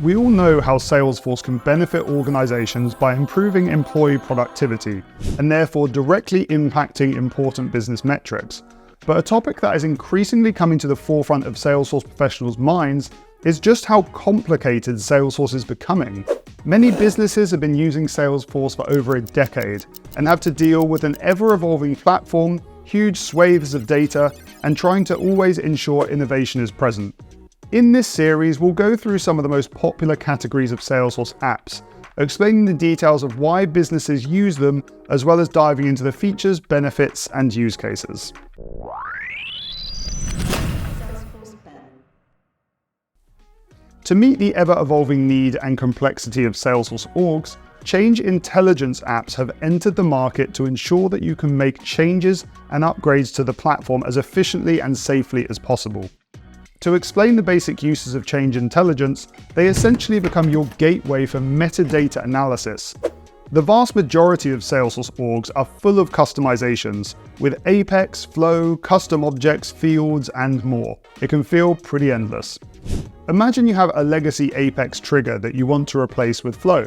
We all know how Salesforce can benefit organizations by improving employee productivity and therefore directly impacting important business metrics. But a topic that is increasingly coming to the forefront of Salesforce professionals' minds is just how complicated Salesforce is becoming. Many businesses have been using Salesforce for over a decade and have to deal with an ever-evolving platform, huge swathes of data, and trying to always ensure innovation is present. In this series, we'll go through some of the most popular categories of Salesforce apps, explaining the details of why businesses use them, as well as diving into the features, benefits, and use cases. To meet the ever-evolving need and complexity of Salesforce orgs, change intelligence apps have entered the market to ensure that you can make changes and upgrades to the platform as efficiently and safely as possible. To explain the basic uses of change intelligence, they essentially become your gateway for metadata analysis. The vast majority of Salesforce orgs are full of customizations, with Apex, Flow, custom objects, fields, and more. It can feel pretty endless. Imagine you have a legacy Apex trigger that you want to replace with Flow.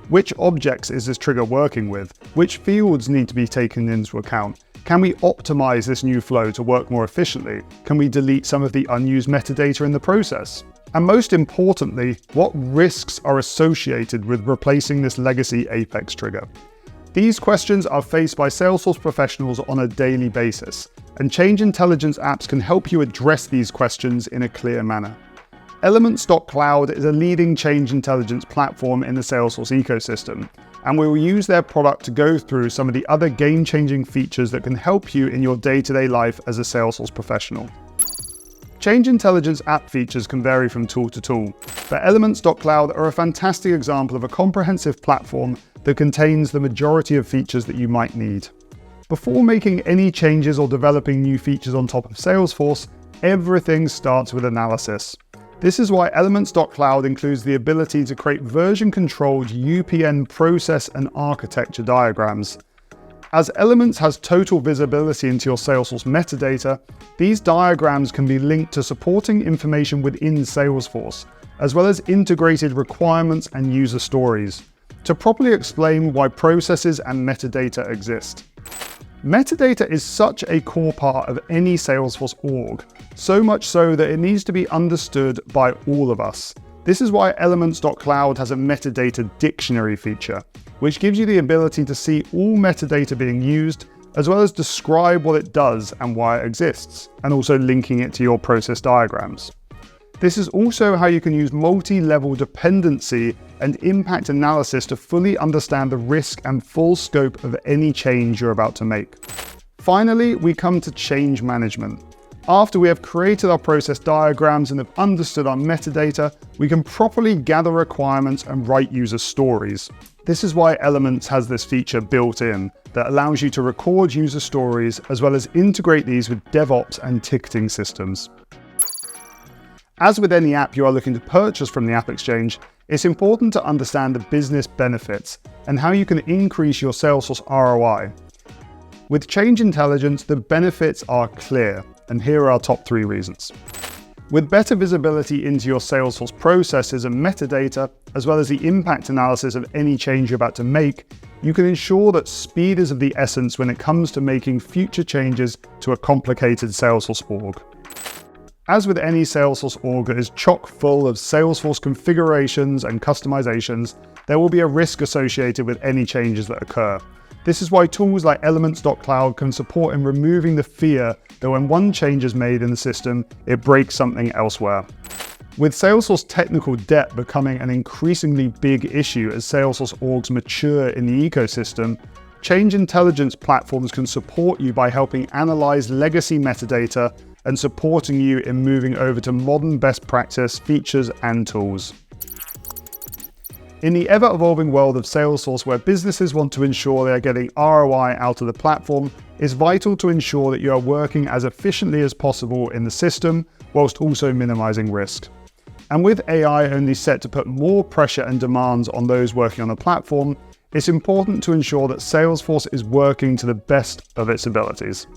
Which objects is this trigger working with? Which fields need to be taken into account? Can we optimize this new flow to work more efficiently? Can we delete some of the unused metadata in the process? And most importantly, what risks are associated with replacing this legacy Apex trigger? These questions are faced by Salesforce professionals on a daily basis, and change intelligence apps can help you address these questions in a clear manner. Elements.cloud is a leading change intelligence platform in the Salesforce ecosystem, and we will use their product to go through some of the other game-changing features that can help you in your day-to-day life as a Salesforce professional. Change intelligence app features can vary from tool to tool, but Elements.cloud are a fantastic example of a comprehensive platform that contains the majority of features that you might need. Before making any changes or developing new features on top of Salesforce, everything starts with analysis. This is why Elements.cloud includes the ability to create version-controlled UPN process and architecture diagrams. As Elements has total visibility into your Salesforce metadata, these diagrams can be linked to supporting information within Salesforce, as well as integrated requirements and user stories, to properly explain why processes and metadata exist. Metadata is such a core part of any Salesforce org, so much so that it needs to be understood by all of us. This is why Elements.cloud has a metadata dictionary feature, which gives you the ability to see all metadata being used, as well as describe what it does and why it exists, and also linking it to your process diagrams. This is also how you can use multi-level dependency and impact analysis to fully understand the risk and full scope of any change you're about to make. Finally, we come to change management. After we have created our process diagrams and have understood our metadata, we can properly gather requirements and write user stories. This is why Elements has this feature built in that allows you to record user stories as well as integrate these with DevOps and ticketing systems. As with any app you are looking to purchase from the AppExchange, it's important to understand the business benefits and how you can increase your Salesforce ROI. With Change Intelligence, the benefits are clear, and here are our top 3 reasons. With better visibility into your Salesforce processes and metadata, as well as the impact analysis of any change you're about to make, you can ensure that speed is of the essence when it comes to making future changes to a complicated Salesforce org. As with any Salesforce org that is chock full of Salesforce configurations and customizations, there will be a risk associated with any changes that occur. This is why tools like Elements.cloud can support in removing the fear that when one change is made in the system, it breaks something elsewhere. With Salesforce technical debt becoming an increasingly big issue as Salesforce orgs mature in the ecosystem, change intelligence platforms can support you by helping analyze legacy metadata and supporting you in moving over to modern best practice features and tools. In the ever-evolving world of Salesforce, where businesses want to ensure they are getting ROI out of the platform, it's vital to ensure that you are working as efficiently as possible in the system, whilst also minimizing risk. And with AI only set to put more pressure and demands on those working on the platform, it's important to ensure that Salesforce is working to the best of its abilities.